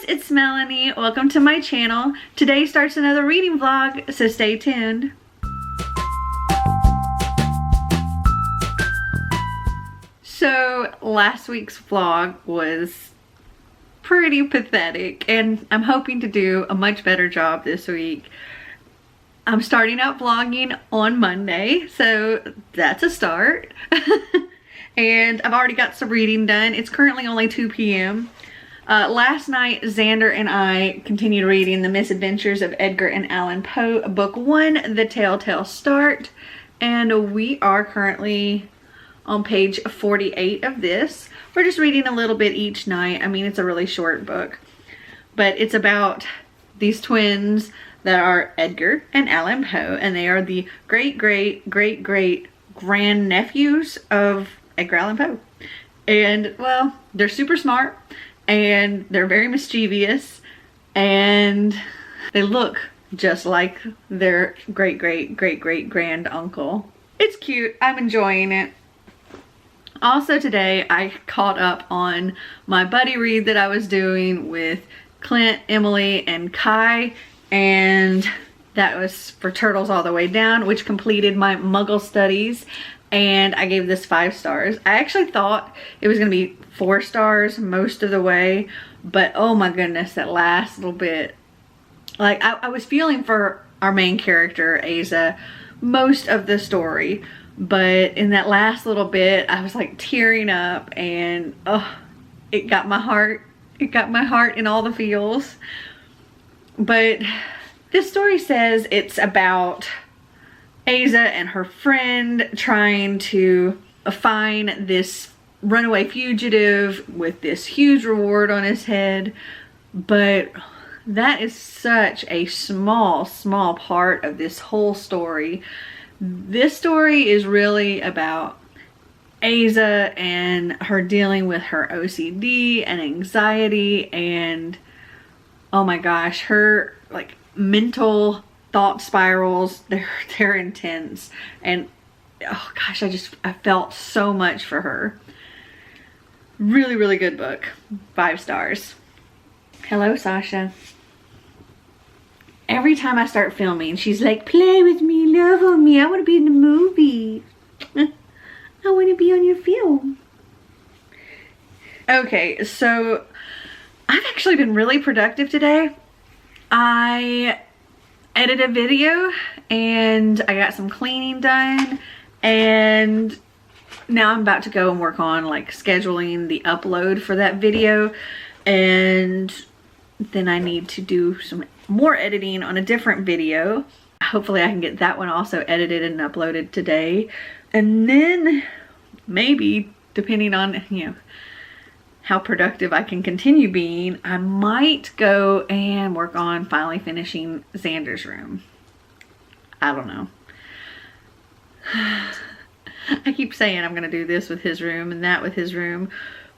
it's Melanie. Welcome to my channel. Today starts another reading vlog, so stay tuned. So last week's vlog was pretty pathetic, and I'm hoping to do a much better job this week. I'm starting out vlogging on Monday, so that's a start. And I've already got some reading done. It's currently only 2 p.m. Last night, Xander and I continued reading The Misadventures of Edgar and Allan Poe, Book 1, The Telltale Start. And we are currently on page 48 of this. We're just reading a little bit each night. I mean, it's a really short book. But it's about these twins that are Edgar and Allan Poe. And they are the great-great-great-great-grandnephews of Edgar Allan Poe. And, well, they're super smart. And they're very mischievous, and they look just like their great-great-great-great-grand uncle. It's cute. I'm enjoying it. Also today, I caught up on my buddy read that I was doing with Clint, Emily, and Kai, and that was for Turtles All the Way Down, which completed my Muggle studies, and I gave this 5 stars. I actually thought it was going to be 4 stars most of the way, but oh my goodness, that last little bit, like I was feeling for our main character Asa most of the story, but in that last little bit I was like tearing up, and oh, it got my heart in all the feels. But this story says it's about Asa and her friend trying to find this runaway fugitive with this huge reward on his head, but that is such a small part of this whole story. This story is really about Asa and her dealing with her OCD and anxiety, and oh my gosh, her like mental thought spirals, they're intense, and oh gosh, I felt so much for her. Really good book. 5 stars. Hello, Sasha. Every time I start filming, she's like, play with me, love on me, I want to be in the movie. I want to be on your film. Okay, so I've actually been really productive today. I edited a video and I got some cleaning done, and now I'm about to go and work on like scheduling the upload for that video, and then I need to do some more editing on a different video. Hopefully I can get that one also edited and uploaded today, and then maybe, depending on, you know, how productive I can continue being, I might go and work on finally finishing Xander's room. I don't know. I keep saying I'm gonna do this with his room and that with his room,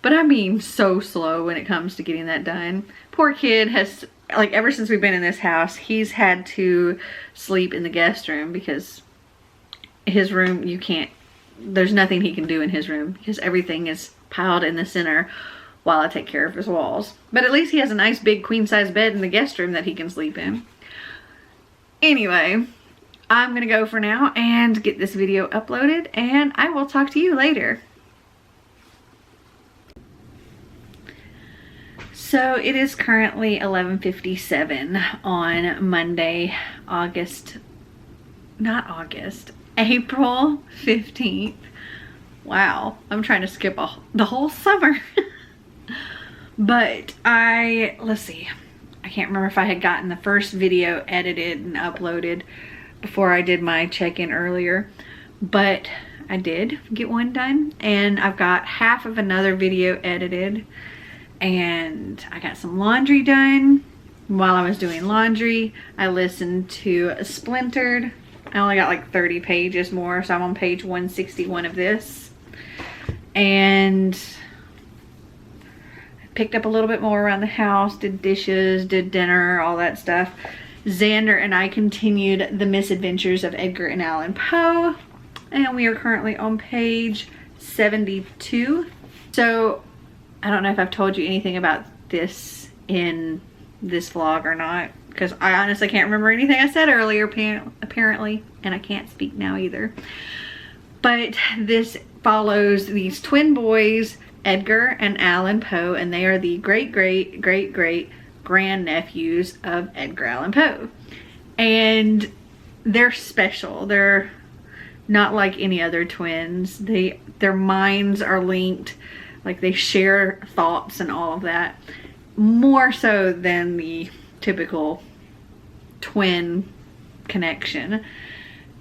but I'm being so slow when it comes to getting that done. Poor kid has, like, ever since we've been in this house, he's had to sleep in the guest room because his room, there's nothing he can do in his room because everything is piled in the center while I take care of his walls. But at least he has a nice big queen-size bed in the guest room that he can sleep in. Anyway, I'm gonna go for now and get this video uploaded, and I will talk to you later. So it is currently 11:57 on Monday, April 15th. Wow, I'm trying to skip the whole summer. But let's see, I can't remember if I had gotten the first video edited and uploaded before I did my check-in earlier, but I did get one done, and I've got half of another video edited, and I got some laundry done. While I was doing laundry, I listened to Splintered. I only got like 30 pages more, so I'm on page 161 of this, and I picked up a little bit more around the house, did dishes, did dinner, all that stuff. Xander and I continued The Misadventures of Edgar and Allan Poe, and we are currently on page 72. So I don't know if I've told you anything about this in this vlog or not, because I honestly can't remember anything I said earlier, apparently, and I can't speak now either. But this follows these twin boys, Edgar and Allan Poe, and they are the great grandnephews of Edgar Allan Poe. And they're special. They're not like any other twins. Their minds are linked, like they share thoughts and all of that, more so than the typical twin connection.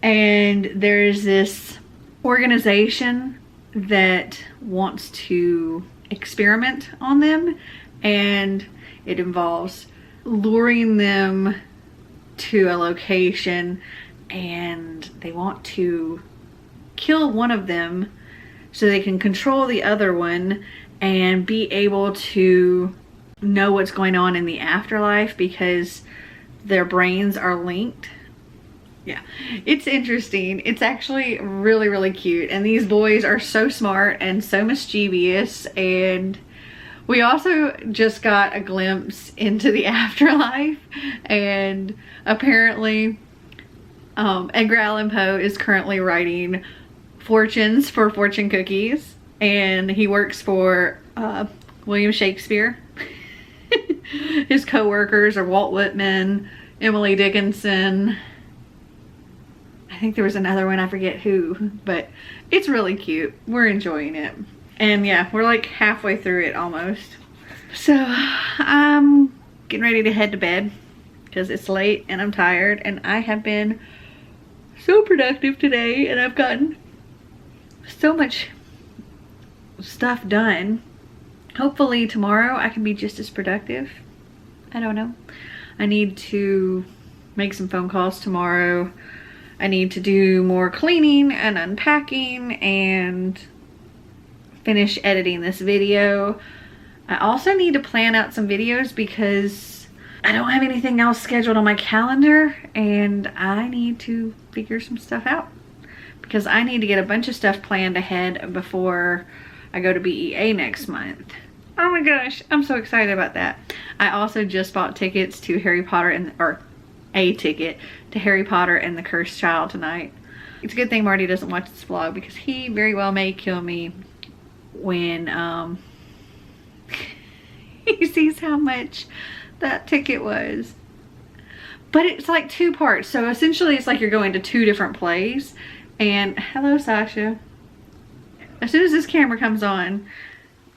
And there's this organization that wants to experiment on them, and it involves luring them to a location, and they want to kill one of them so they can control the other one and be able to know what's going on in the afterlife because their brains are linked. Yeah, it's interesting. It's actually really cute, and these boys are so smart and so mischievous. And we also just got a glimpse into the afterlife, and apparently Edgar Allan Poe is currently writing fortunes for fortune cookies, and he works for William Shakespeare. His co-workers are Walt Whitman, Emily Dickinson. I think there was another one, I forget who, but it's really cute. We're enjoying it. And yeah, we're like halfway through it almost. So I'm getting ready to head to bed because it's late and I'm tired, and I have been so productive today, and I've gotten so much stuff done. Hopefully tomorrow I can be just as productive. I don't know. I need to make some phone calls tomorrow. I need to do more cleaning and unpacking and finish editing this video. I also need to plan out some videos because I don't have anything else scheduled on my calendar, and I need to figure some stuff out because I need to get a bunch of stuff planned ahead before I go to BEA next month. Oh my gosh, I'm so excited about that. I also just bought tickets to Harry Potter or a ticket to Harry Potter and the Cursed Child tonight. It's a good thing Marty doesn't watch this vlog because he very well may kill me when he sees how much that ticket was. But it's like 2 parts, so essentially it's like you're going to 2 different plays. And hello, Sasha. As soon as this camera comes on,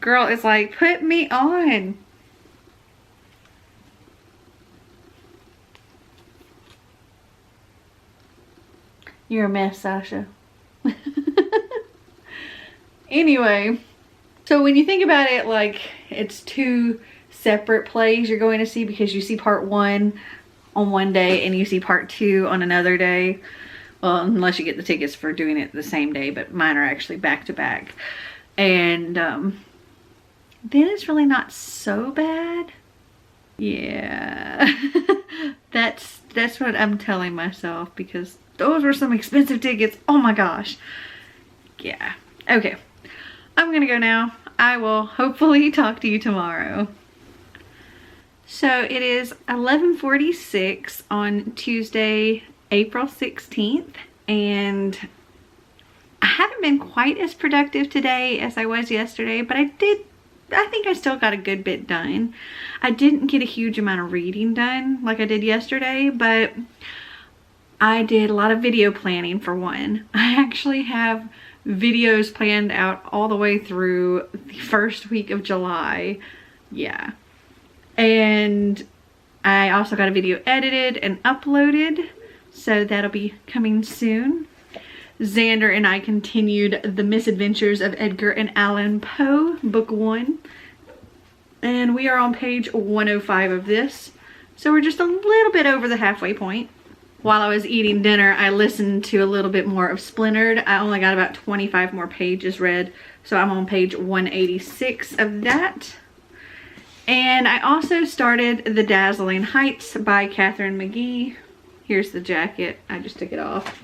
girl is like, put me on. You're a mess, Sasha. Anyway, so when you think about it, like, it's 2 separate plays you're going to see because you see part 1 on one day and you see part 2 on another day. Well, unless you get the tickets for doing it the same day, but mine are actually back to back. And then it's really not so bad. Yeah. That's what I'm telling myself because those were some expensive tickets. Oh my gosh. Yeah. Okay. I'm gonna go now. I will hopefully talk to you tomorrow. So it is 11:46 on Tuesday, April 16th, and I haven't been quite as productive today as I was yesterday, but I think I still got a good bit done. I didn't get a huge amount of reading done like I did yesterday, but I did a lot of video planning for one. I actually have videos planned out all the way through the first week of July. Yeah. And I also got a video edited and uploaded, so that'll be coming soon. Xander and I continued The Misadventures of Edgar and Allan Poe, book 1. And we are on page 105 of this. So we're just a little bit over the halfway point. While I was eating dinner, I listened to a little bit more of Splintered. I only got about 25 more pages read, so I'm on page 186 of that. And I also started The Dazzling Heights by Catherine McGee. Here's the jacket. I just took it off.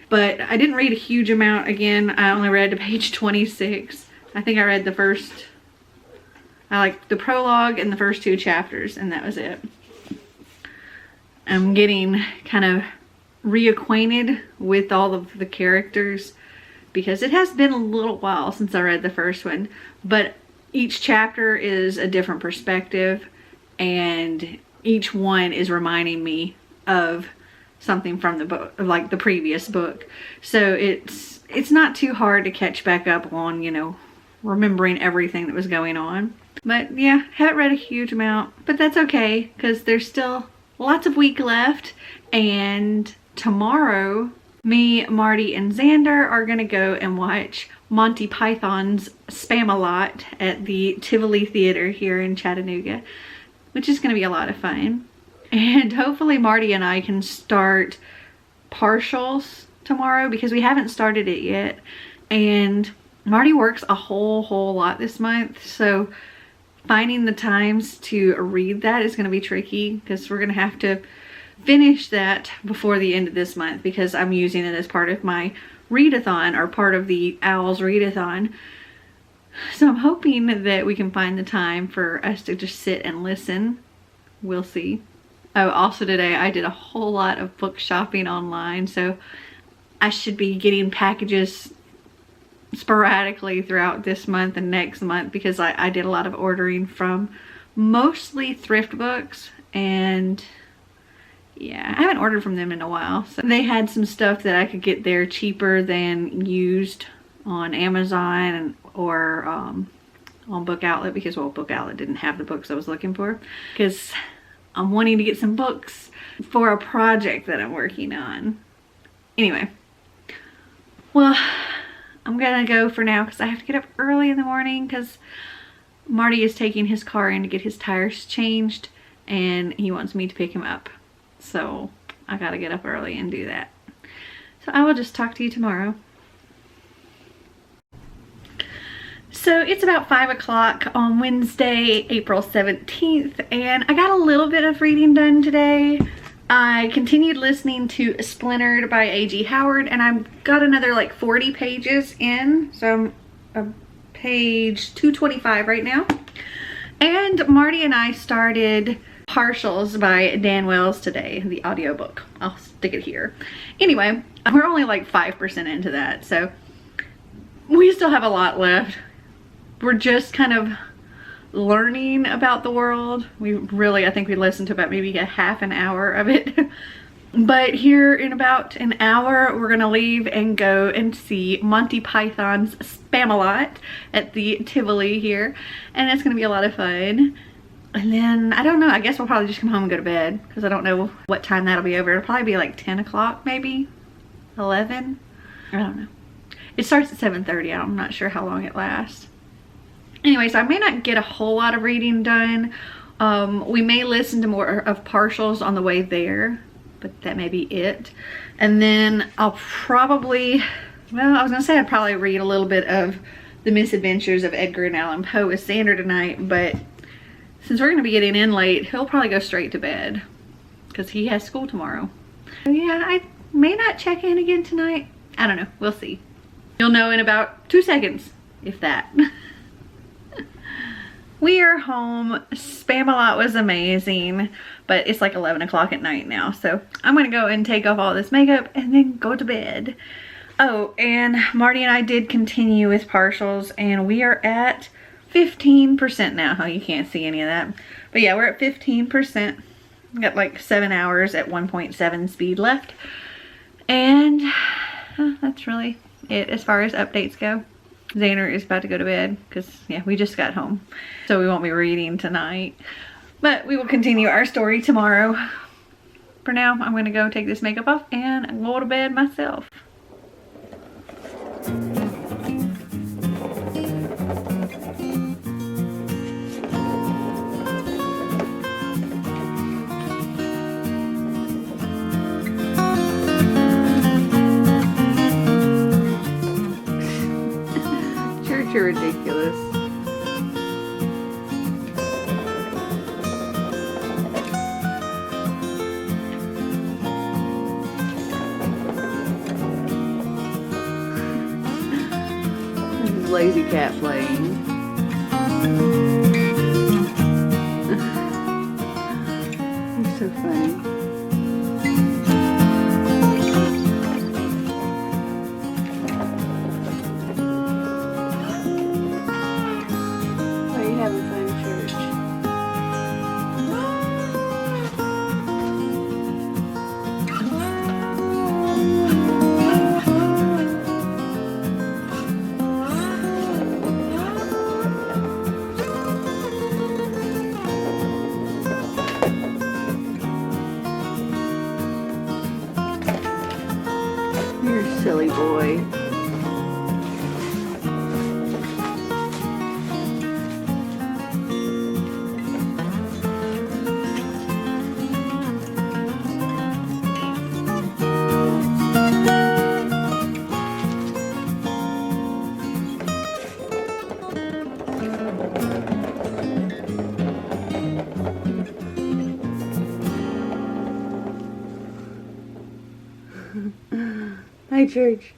But I didn't read a huge amount again. I only read to page 26. I think I read the first, I liked the prologue and the first 2 chapters, and that was it. I'm getting kind of reacquainted with all of the characters because it has been a little while since I read the first one, but each chapter is a different perspective and each one is reminding me of something from the book, like the previous book. So it's not too hard to catch back up on, you know, remembering everything that was going on. But yeah, haven't read a huge amount, but that's okay because there's still lots of week left, and tomorrow me, Marty, and Xander are gonna go and watch Monty Python's Spamalot at the Tivoli Theater here in Chattanooga, which is gonna be a lot of fun. And hopefully Marty and I can start partials tomorrow because we haven't started it yet. And Marty works a whole lot this month, so finding the times to read that is going to be tricky because we're going to have to finish that before the end of this month because I'm using it as part of my readathon, or part of the O.W.L.s Readathon. So I'm hoping that we can find the time for us to just sit and listen. We'll see. Oh, also today I did a whole lot of book shopping online, so I should be getting packages sporadically throughout this month and next month because I did a lot of ordering from mostly thrift books, and yeah, I haven't ordered from them in a while. So they had some stuff that I could get there cheaper than used on Amazon or on Book Outlet because, well, Book Outlet didn't have the books I was looking for because I'm wanting to get some books for a project that I'm working on. Anyway, well, I'm gonna go for now because I have to get up early in the morning because Marty is taking his car in to get his tires changed and he wants me to pick him up. So I gotta get up early and do that. So I will just talk to you tomorrow. So it's about 5 o'clock on Wednesday, April 17th, and I got a little bit of reading done today. I continued listening to Splintered by A.G. Howard, and I've got another like 40 pages in, so I'm page 225 right now. And Marty and I started Partials by Dan Wells today, the audiobook. I'll stick it here. Anyway, we're only like 5% into that, so we still have a lot left. We're just kind of learning about the world. I think we listened to about maybe a half an hour of it. But here in about an hour, we're gonna leave and go and see Monty Python's Spamalot at the Tivoli here. And it's gonna be a lot of fun. And then, I don't know, I guess we'll probably just come home and go to bed because I don't know what time that'll be over. It'll probably be like 10 o'clock maybe, 11. I don't know. It starts at 7:30. I'm not sure how long it lasts. Anyways, I may not get a whole lot of reading done. We may listen to more of partials on the way there, but that may be it. And then I'll probably, well, I was gonna say I'd probably read a little bit of The Misadventures of Edgar Allan Poe with Xander tonight, but since we're gonna be getting in late, he'll probably go straight to bed because he has school tomorrow. So yeah, I may not check in again tonight. I don't know, we'll see. You'll know in about 2 seconds, if that. We are home. Spamalot was amazing, but it's like 11 o'clock at night now. So I'm gonna go and take off all this makeup and then go to bed. Oh, and Marty and I did continue with partials and we are at 15% now. Oh, you can't see any of that. But yeah, we're at 15%. Got like 7 hours at 1.7 speed left. And that's really it as far as updates go. Xander is about to go to bed because, yeah, we just got home. So we won't be reading tonight. But we will continue our story tomorrow. For now, I'm going to go take this makeup off and go to bed myself. You're ridiculous. This is Lazy Cat playing. so funny. Are you having fun in church? You're a silly boy. Hi, Church.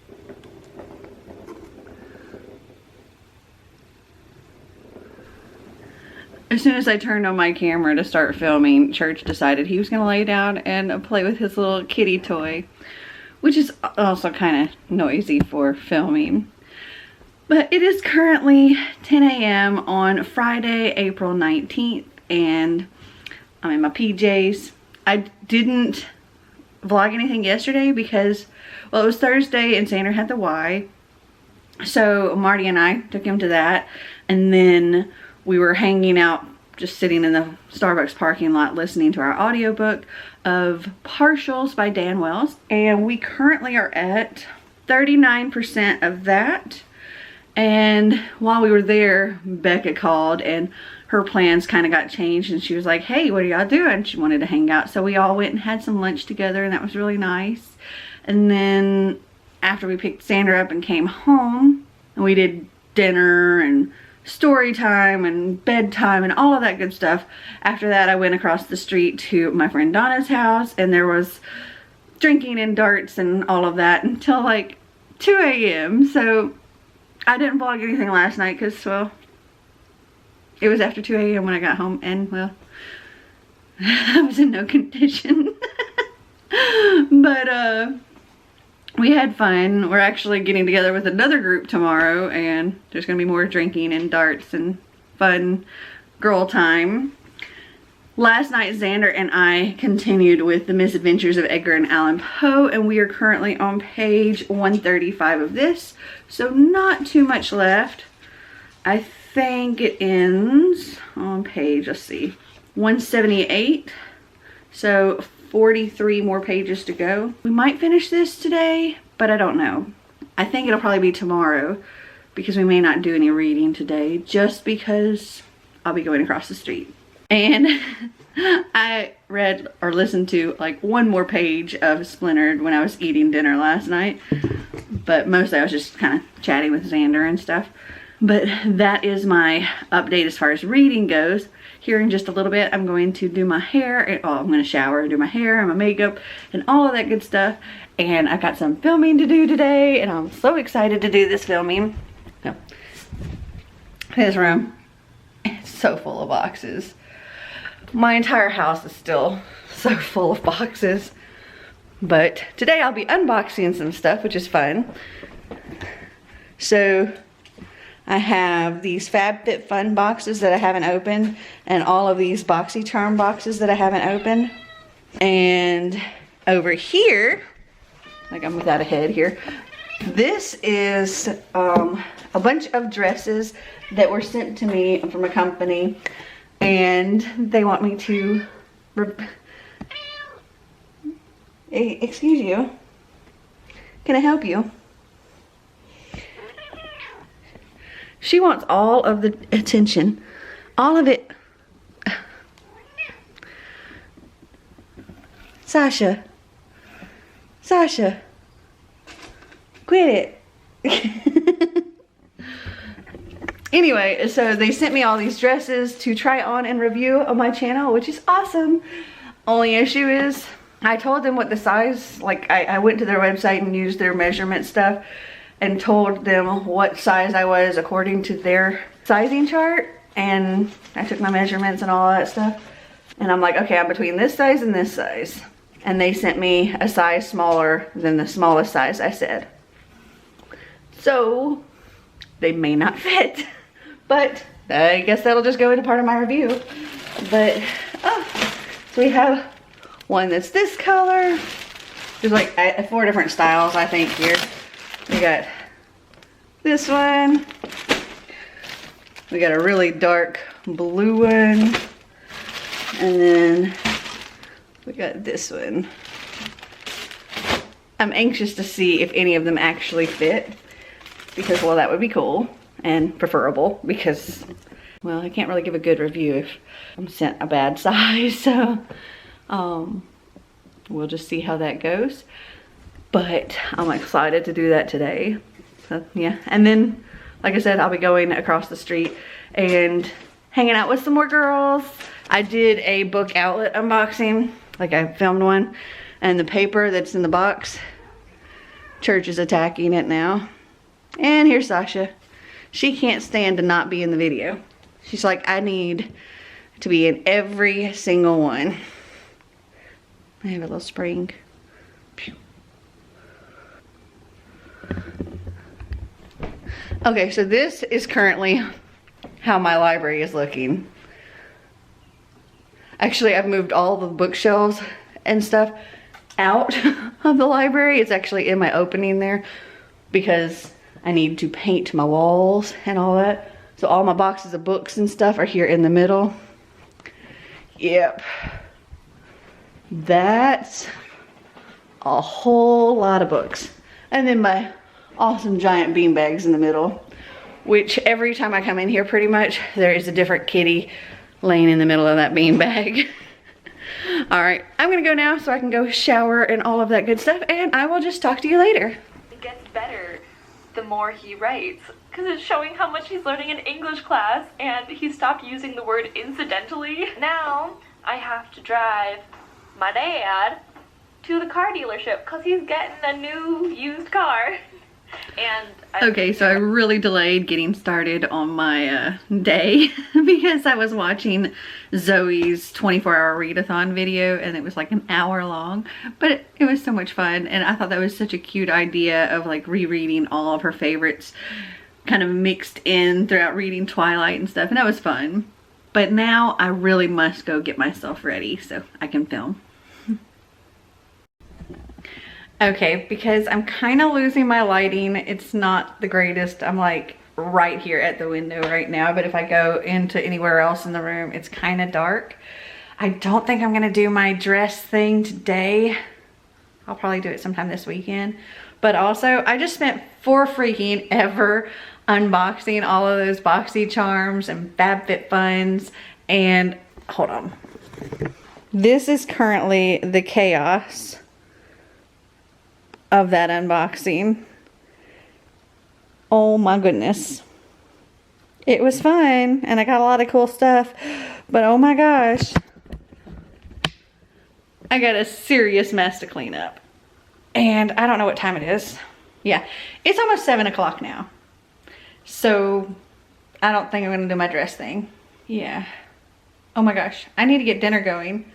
As soon as I turned on my camera to start filming, Church decided he was going to lay down and play with his little kitty toy, which is also kind of noisy for filming. But it is currently 10 a.m. on Friday, April 19th, and I'm in my PJs. I didn't vlog anything yesterday because, well, it was Thursday and Sandra had the Y. So Marty and I took him to that, and then we were hanging out, just sitting in the Starbucks parking lot listening to our audiobook of Partials by O.W.L.s, and we currently are at 39% of that. And while we were there, Becca called and her plans kind of got changed, and she was like, hey, what are y'all doing? She wanted to hang out, so we all went and had some lunch together, and that was really nice. And then after we picked Sandra up and came home, and we did dinner and story time and bedtime and all of that good stuff. After that, I went across the street to my friend Donna's house, and there was drinking and darts and all of that until like 2 a.m. So I didn't vlog anything last night because, well, it was after 2 a.m. when I got home, and, well, I was in no condition. But, we had fun. We're actually getting together with another group tomorrow, and there's going to be more drinking and darts and fun girl time. Last night, Xander and I continued with the misadventures of Edgar and Allan Poe, and we are currently on page 135 of this, so not too much left. I think it ends on page, let's see, 178, so 43 more pages to go. We might finish this today, but I don't know. I think it'll probably be tomorrow, because we may not do any reading today, just because I'll be going across the street. And I read or listened to like one more page of Splintered when I was eating dinner last night, but mostly I was just kind of chatting with Xander and stuff. But that is my update as far as reading goes. Here in just a little bit, I'm going to do my hair, and, well, I'm going to shower and do my hair and my makeup and all of that good stuff. And I've got some filming to do today, and I'm so excited to do this filming. So, this room, it's so full of boxes. My entire house is still so full of boxes. But today I'll be unboxing some stuff, which is fun. So I have these FabFitFun boxes that I haven't opened, and all of these BoxyCharm boxes that I haven't opened. And over here, like I'm without a head here, this is a bunch of dresses that were sent to me from a company, and they want me to, excuse you, can I help you? She wants all of the attention, all of it. Sasha, Sasha, quit it. Anyway, so they sent me all these dresses to try on and review on my channel, which is awesome. Only issue is I told them what the size, like I went to their website and used their measurement stuff and told them what size I was according to their sizing chart, and I took my measurements and all that stuff. And I'm like, okay, I'm between this size and this size. And they sent me a size smaller than the smallest size I said. So they may not fit, but I guess that'll just go into part of my review. But, so we have one that's this color. There's like 4 different styles, I think, here. We got this one. We got a really dark blue one. And then we got this one. I'm anxious to see if any of them actually fit, because, well, that would be cool and preferable, because, well, I can't really give a good review if I'm sent a bad size. So we'll just see how that goes. But I'm excited to do that today. So yeah, and then, like I said, I'll be going across the street and hanging out with some more girls. I did a book outlet unboxing, like I filmed one, and the paper that's in the box, Church is attacking it now. And here's Sasha. She can't stand to not be in the video. She's like, I need to be in every single one. I have a little spring. Pew. Okay, so this is currently how my library is looking. Actually, I've moved all the bookshelves and stuff out of the library. It's actually in my opening there because I need to paint my walls and all that. So all my boxes of books and stuff are here in the middle. Yep. That's a whole lot of books. And then my awesome giant bean bags in the middle, which every time I come in here pretty much there is a different kitty laying in the middle of that bean bag. All right, I'm gonna go now so I can go shower and all of that good stuff, and I will just talk to you later. It gets better the more he writes, because it's showing how much he's learning in English class, and he stopped using the word incidentally. Now I have to drive my dad to the car dealership because he's getting a new used car. And okay, so I really delayed getting started on my day because I was watching Zoe's 24-hour readathon video, and it was like an hour long, but it was so much fun, and I thought that was such a cute idea of like rereading all of her favorites kind of mixed in throughout reading Twilight and stuff, and that was fun. But now I really must go get myself ready so I can film. Okay, because I'm kind of losing my lighting. It's not the greatest. I'm like right here at the window right now, but if I go into anywhere else in the room, it's kind of dark. I don't think I'm gonna do my dress thing today. I'll probably do it sometime this weekend. But also, I just spent for freaking ever unboxing all of those BoxyCharms and FabFitFuns, and hold on. This is currently the chaos of that unboxing. Oh my goodness. It was fun and I got a lot of cool stuff, but oh my gosh, I got a serious mess to clean up. And I don't know what time it is. Yeah, it's almost 7 o'clock now. So I don't think I'm gonna do my dress thing. Yeah. Oh my gosh, I need to get dinner going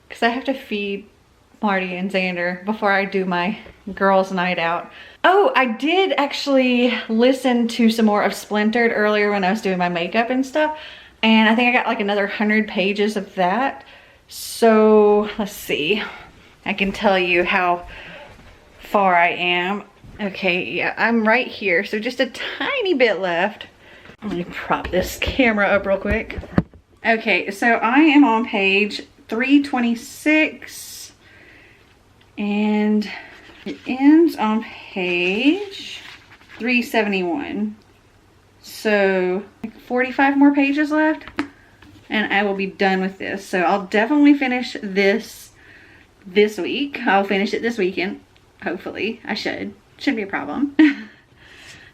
because I have to feed Marty and Xander before I do my girls' night out. Oh, I did actually listen to some more of Splintered earlier when I was doing my makeup and stuff, and I think I got like another 100 pages of that. So let's see, I can tell you how far I am. Okay, yeah, I'm right here, so just a tiny bit left. Let me prop this camera up real quick. Okay, so I am on page 326. And it ends on page 371. So like 45 more pages left and I will be done with this. So I'll definitely finish this week. I'll finish it this weekend. Hopefully. I should. Shouldn't be a problem.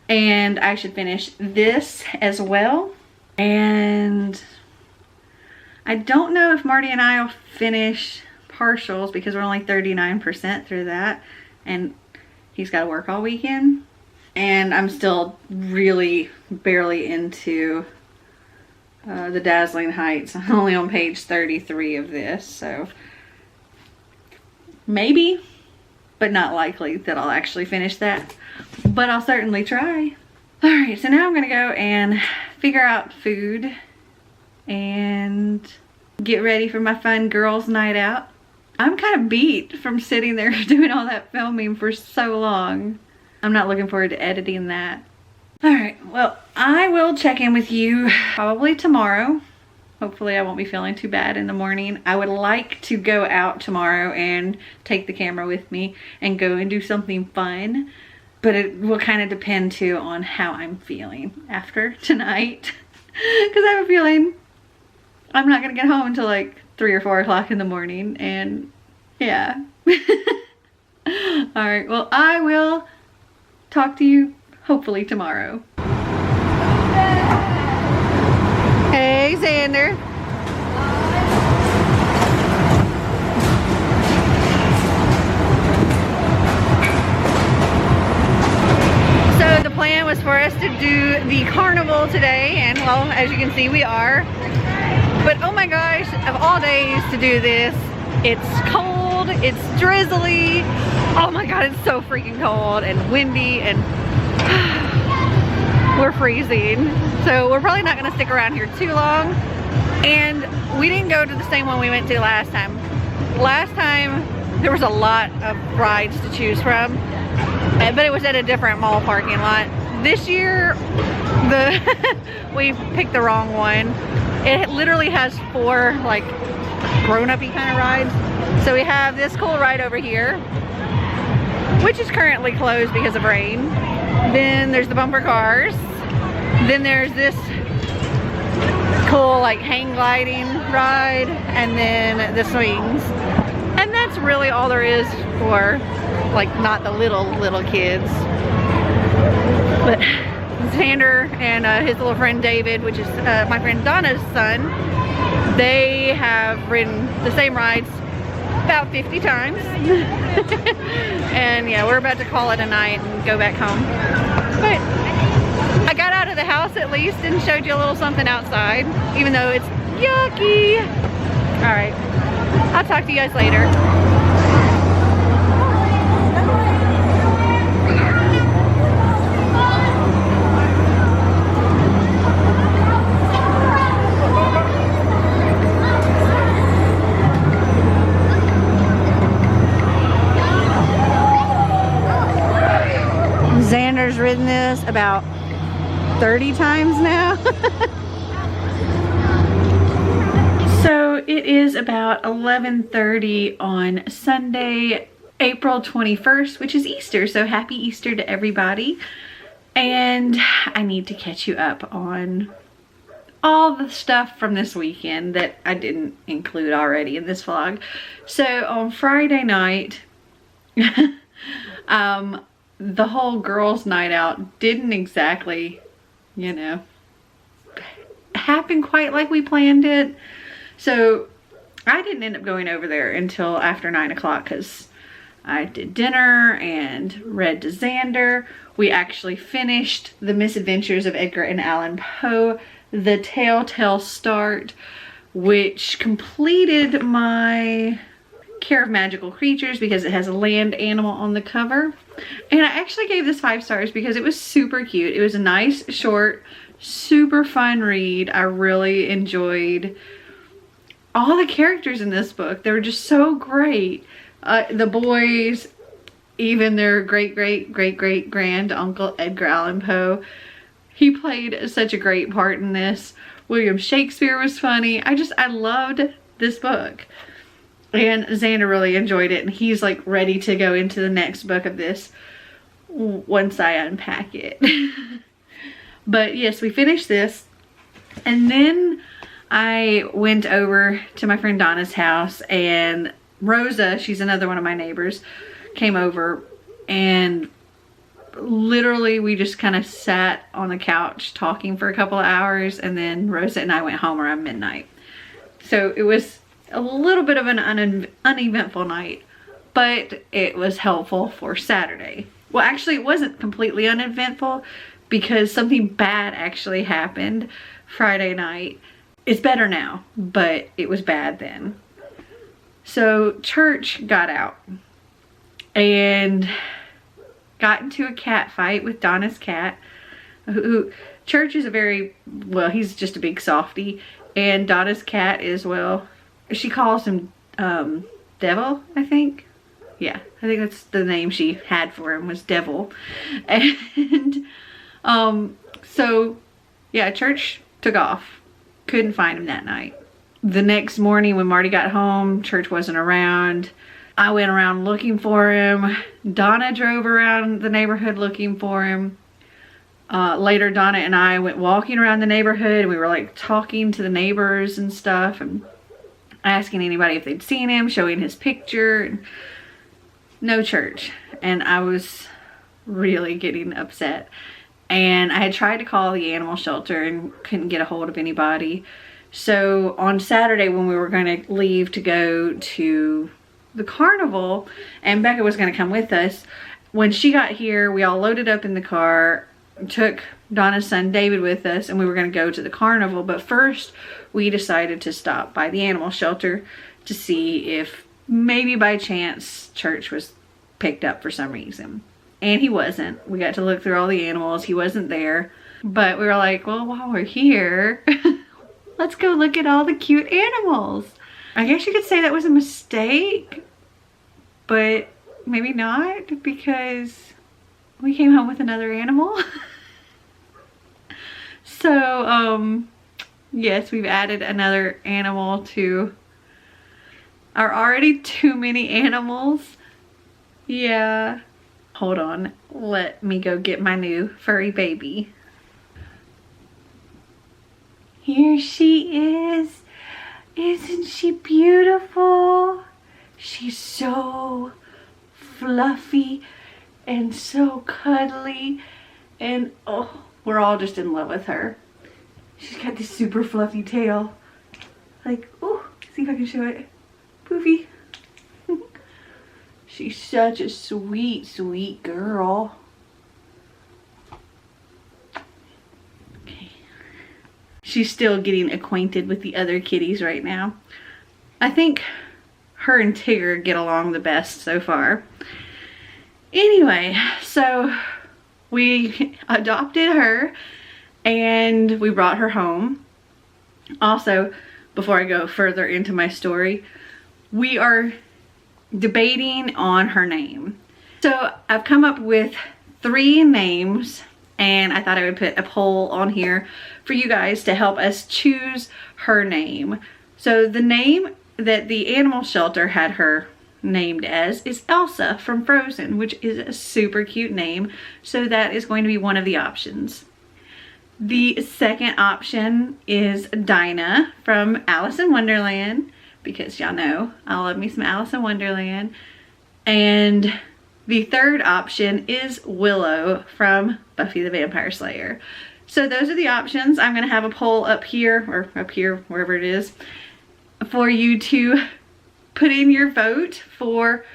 And I should finish this as well. And I don't know if Marty and I will finish partials because we're only 39% through that, and he's got to work all weekend, and I'm still really barely into The Dazzling Heights. I'm only on page 33 of this, so maybe, but not likely that I'll actually finish that. But I'll certainly try. Alright, so now I'm gonna go and figure out food and get ready for my fun girls' night out. I'm kind of beat from sitting there doing all that filming for so long. I'm not looking forward to editing that. Alright, well, I will check in with you probably tomorrow. Hopefully I won't be feeling too bad in the morning. I would like to go out tomorrow and take the camera with me and go and do something fun. But it will kind of depend too on how I'm feeling after tonight. Because I have a feeling I'm not going to get home until like 3 or 4 o'clock in the morning. And yeah. Alright, well, I will talk to you hopefully tomorrow. Hey, Xander. So the plan was for us to do the carnival today, and well, as you can see, we are. But oh my gosh, of all days to do this, it's cold, it's drizzly. Oh my god, it's so freaking cold and windy, and we're freezing. So we're probably not gonna stick around here too long. And we didn't go to the same one we went to last time. Last time there was a lot of rides to choose from, but it was at a different mall parking lot. This year, we picked the wrong one. It literally has 4 like grown-up-y kind of rides. So we have this cool ride over here, which is currently closed because of rain. Then there's the bumper cars. Then there's this cool like hang gliding ride, and then the swings. And that's really all there is for like not the little kids. But Xander and his little friend David, which is my friend Donna's son, they have ridden the same rides about 50 times. And yeah, we're about to call it a night and go back home. But I got out of the house at least and showed you a little something outside, even though it's yucky. All right, I'll talk to you guys later. Xander's ridden this about 30 times now. So it is about 11:30 on Sunday, April 21st, which is Easter. So happy Easter to everybody. And I need to catch you up on all the stuff from this weekend that I didn't include already in this vlog. So on Friday night, the whole girls' night out didn't exactly, you know, happen quite like we planned it. So I didn't end up going over there until after 9 o'clock because I did dinner and read to Xander. We actually finished The Misadventures of Edgar and Allan Poe, The Telltale Start, which completed my Care of Magical Creatures because it has a land animal on the cover. And I actually gave this 5 stars because it was super cute. It was a nice, short, super fun read. I really enjoyed all the characters in this book. They were just so great. The boys, even their great-great-great-great-grand uncle Edgar Allan Poe. He played such a great part in this. William Shakespeare was funny. I loved this book. And Xander really enjoyed it, and he's like ready to go into the next book of this once I unpack it. But yes, we finished this, and then I went over to my friend Donna's house, and Rosa, she's another one of my neighbors, came over, and literally we just kind of sat on the couch talking for a couple of hours, and then Rosa and I went home around midnight. So it was a little bit of an uneventful night, but it was helpful for Saturday. Well, actually it wasn't completely uneventful because something bad actually happened Friday night. It's better now, but it was bad then. So church got out and got into a cat fight with Donna's cat. Who Church is a very, well, he's just a big softie, and Donna's cat is, well, she calls him Devil, I think. Yeah, I think that's the name she had for him, was Devil. And so yeah, Church took off. Couldn't find him that night. The next morning when Marty got home, Church wasn't around. I went around looking for him. Donna drove around the neighborhood looking for him. Later, Donna and I went walking around the neighborhood. We were like talking to the neighbors and stuff and asking anybody if they'd seen him, showing his picture. And no Church. And I was really getting upset. And I had tried to call the animal shelter and couldn't get a hold of anybody. So on Saturday when we were going to leave to go to the carnival, and Becca was going to come with us, when she got here, we all loaded up in the car, took Donna's son David with us, and we were going to go to the carnival. But first we decided to stop by the animal shelter to see if maybe by chance Church was picked up for some reason. And he wasn't. We got to look through all the animals. He wasn't there. But we were like, well, while we're here, let's go look at all the cute animals. I guess you could say that was a mistake, but maybe not, because we came home with another animal. So, yes, we've added another animal to our already too many animals. Yeah. Hold on. Let me go get my new furry baby. Here she is. Isn't she beautiful? She's so fluffy and so cuddly, and oh, we're all just in love with her. She's got this super fluffy tail. Like, oh, see if I can show it. Poofy. She's such a sweet, sweet girl. Okay. She's still getting acquainted with the other kitties right now. I think her and Tigger get along the best so far. Anyway, so we adopted her and we brought her home. Also, before I go further into my story, we are debating on her name. So I've come up with 3 names, and I thought I would put a poll on here for you guys to help us choose her name. So the name that the animal shelter had her named as is Elsa from Frozen, which is a super cute name. So that is going to be one of the options. The second option is Dinah from Alice in Wonderland, because y'all know I love me some Alice in Wonderland. And the third option is Willow from Buffy the Vampire Slayer. So those are the options. I'm going to have a poll up here, or up here, wherever it is, for you to put in your vote for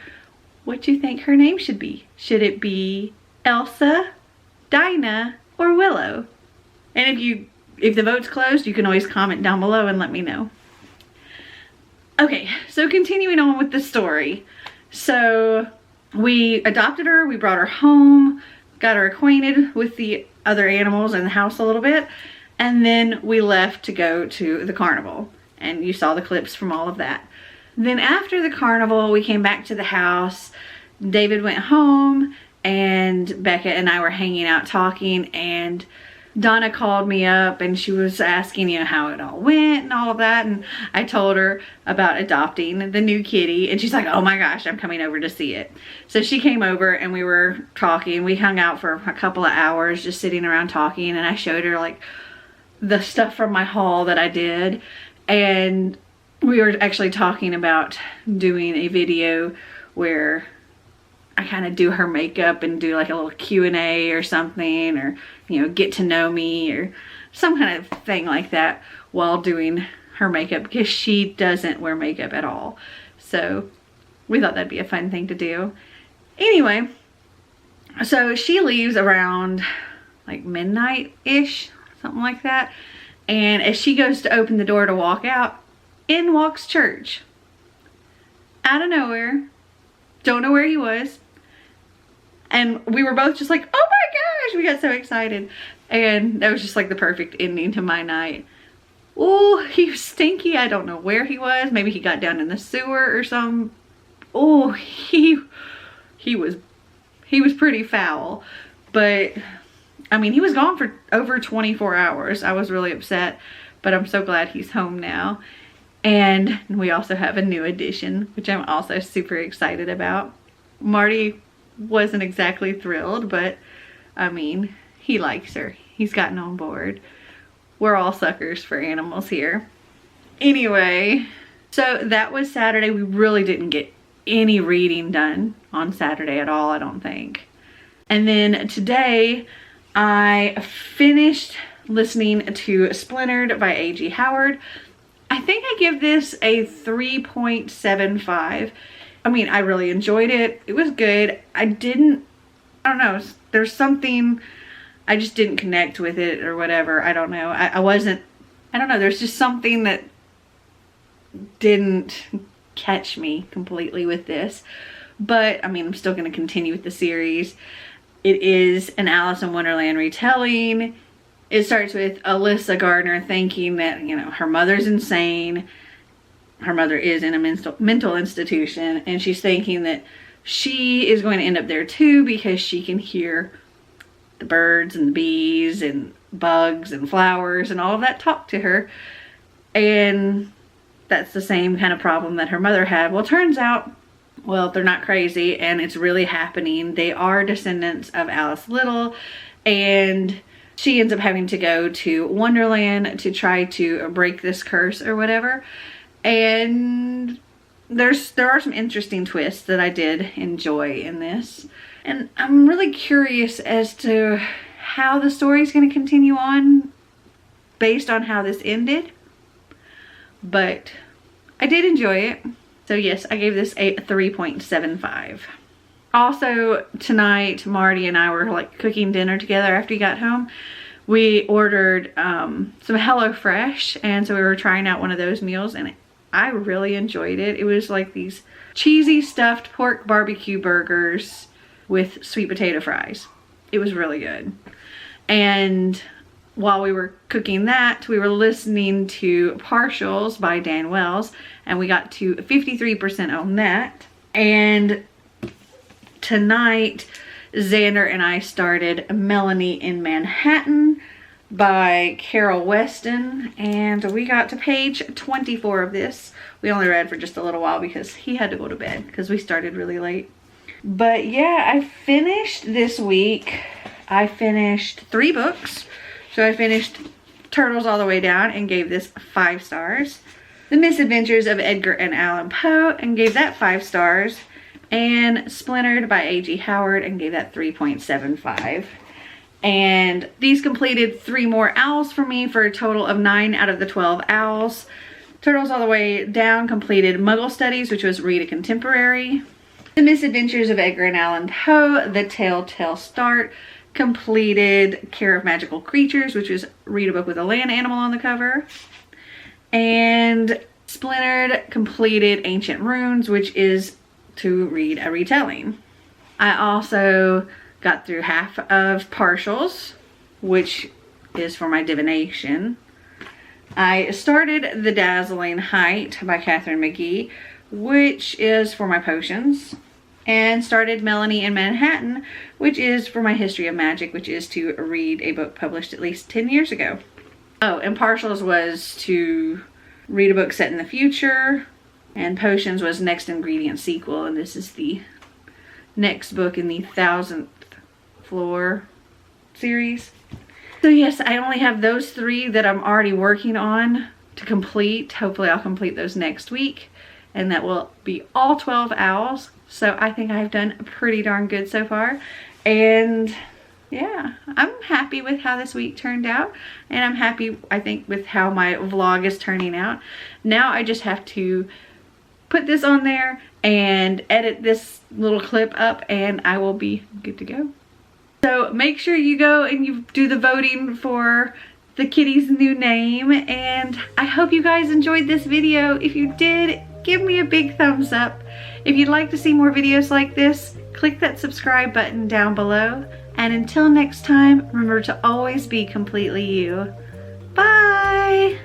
what you think her name should be. Should it be Elsa, Dinah, or Willow? And if the vote's closed, you can always comment down below and let me know. Okay, so continuing on with the story. So we adopted her, we brought her home, got her acquainted with the other animals in the house a little bit, and then we left to go to the carnival. And you saw the clips from all of that. Then after the carnival, we came back to the house. David went home, and Becca and I were hanging out talking, and Donna called me up and she was asking, you know, how it all went and all of that. And I told her about adopting the new kitty, and she's like, oh my gosh, I'm coming over to see it. So she came over and we were talking. We hung out for a couple of hours just sitting around talking, and I showed her like the stuff from my haul that I did. And we were actually talking about doing a video where I kind of do her makeup and do like a little Q&A or something, or, you know, get to know me or some kind of thing like that while doing her makeup, because she doesn't wear makeup at all. So we thought that'd be a fun thing to do. Anyway, so she leaves around like midnight-ish, something like that. And as she goes to open the door to walk out, in walks Church. Out of nowhere. Don't know where he was. And we were both just like, oh my gosh, we got so excited. And that was just like the perfect ending to my night. Oh, he was stinky. I don't know where he was. Maybe he got down in the sewer or something. Oh, he was pretty foul. But I mean, he was gone for over 24 hours. I was really upset, but I'm so glad he's home now. And we also have a new addition, which I'm also super excited about. Marty wasn't exactly thrilled, but I mean, he likes her. He's gotten on board. We're all suckers for animals here. Anyway, so that was Saturday. We really didn't get any reading done on Saturday at all, I don't think. And then today, I finished listening to Splintered by A.G. Howard. I think I give this a 3.75. I mean, I really enjoyed it. It was good. I don't know. There's something, I just didn't connect with it or whatever. I don't know. I don't know. There's just something that didn't catch me completely with this. But, I mean, I'm still going to continue with the series. It is an Alice in Wonderland retelling. It starts with Alyssa Gardner thinking that, you know, her mother's insane. Her mother is in a mental institution, and she's thinking that she is going to end up there too because she can hear the birds and the bees and bugs and flowers and all of that talk to her. And that's the same kind of problem that her mother had. Well, it turns out, well, they're not crazy, and it's really happening. They are descendants of Alice Little, and she ends up having to go to Wonderland to try to break this curse or whatever. And there are some interesting twists that I did enjoy in this. And I'm really curious as to how the story is going to continue on based on how this ended. But I did enjoy it. So yes, I gave this a 3.75. Also tonight, Marty and I were like cooking dinner together after he got home. We ordered some HelloFresh, and so we were trying out one of those meals, and I really enjoyed it. It was like these cheesy stuffed pork barbecue burgers with sweet potato fries. It was really good. And while we were cooking that, we were listening to Partials by Dan Wells, and we got to 53% on that. And tonight, Xander and I started Melanie in Manhattan by Carol Weston, and we got to page 24 of this. We only read for just a little while because he had to go to bed because we started really late. But yeah, I finished this week. I finished 3 books. So I finished Turtles All the Way Down and gave this 5 stars. The Misadventures of Edgar and Allan Poe and gave that 5 stars. And Splintered by A.G. Howard and gave that 3.75. And these completed 3 more owls for me for a total of 9 out of the 12 owls. Turtles All the Way Down completed Muggle Studies, which was Read a Contemporary. The Misadventures of Edgar and Allan Poe, The Telltale Start, completed Care of Magical Creatures, which was Read a Book with a Land Animal on the cover. And Splintered completed Ancient Runes, which is to read a retelling. I also got through half of Partials, which is for my divination. I started The Dazzling Height by Catherine McGee, which is for my potions, and started Melanie in Manhattan, which is for my history of magic, which is to read a book published at least 10 years ago. Oh, and Partials was to read a book set in the future, and Potions was Next Ingredient sequel, and this is the next book in the 1000th Floor series. So yes, I only have those 3 that I'm already working on to complete. Hopefully I'll complete those next week, and that will be all 12 owls. So I think I've done pretty darn good so far. And yeah, I'm happy with how this week turned out. And I'm happy, I think, with how my vlog is turning out. Now I just have to put this on there and edit this little clip up, and I will be good to go. So make sure you go and you do the voting for the kitty's new name, and I hope you guys enjoyed this video. If you did, give me a big thumbs up. If you'd like to see more videos like this, click that subscribe button down below. And until next time, remember to always be completely you. Bye!